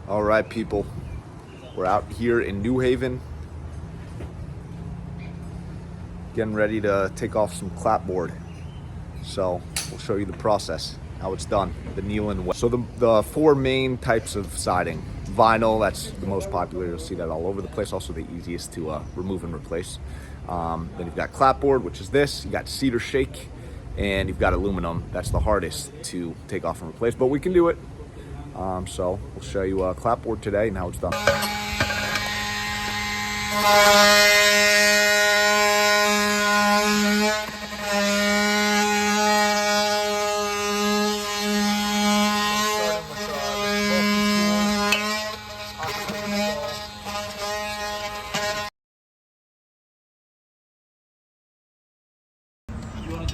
All right, people, we're out here in New Haven, getting ready to take off some clapboard. So we'll show you the process, how it's done, the Nealon way. So the four main types of siding. Vinyl, that's the most popular. You'll see that all over the place. Also the easiest to remove and replace. Then you've got clapboard, which is this. You got cedar shake, and you've got aluminum. That's the hardest to take off and replace, but we can do it. So we'll show you clapboard today and how it's done.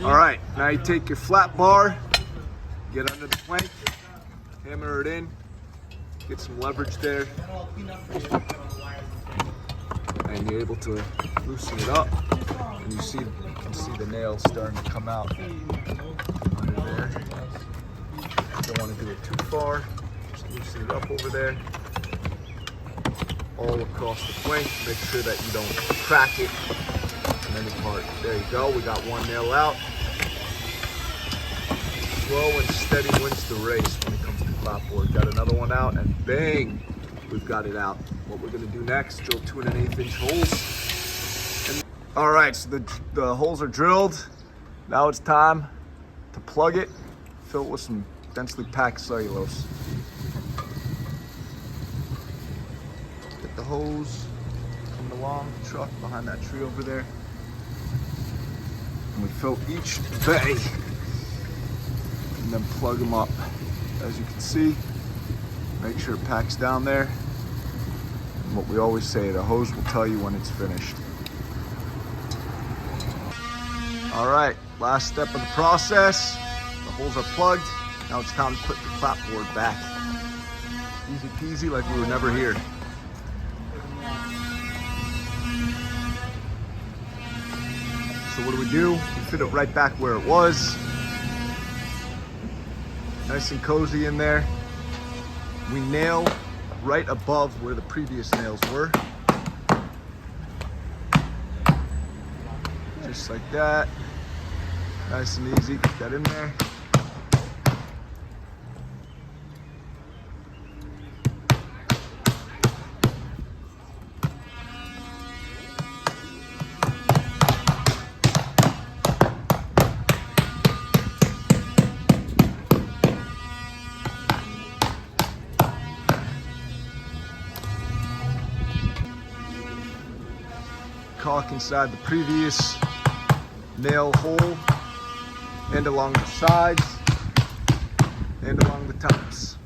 All right, now you take your flat bar, get under the plank, hammer it in, get some leverage there, and you're able to loosen it up. And you can see the nails starting to come out under there. Don't want to do it too far. Just loosen it up over there, all across the plank. Make sure that you don't crack it in any part. There you go. We got one nail out. Slow and steady wins the race when it comes to clapboard. Got another one out, and bang, we've got it out. What we're gonna do next, drill 2 1/8 inch holes. All right, so the holes are drilled. Now it's time to plug it, fill it with some densely packed cellulose. Get the hose coming along the truck behind that tree over there. And we fill each bay and then plug them up. As you can see, make sure it packs down there. And what we always say, the hose will tell you when it's finished. All right, last step of the process. The holes are plugged. Now it's time to put the clapboard back. Easy peasy, like we were never here. So what do? We fit it right back where it was. Nice and cozy in there. We nail right above where the previous nails were. Just like that. Nice and easy, get that in there. Caulk inside the previous nail hole and along the sides and along the tops.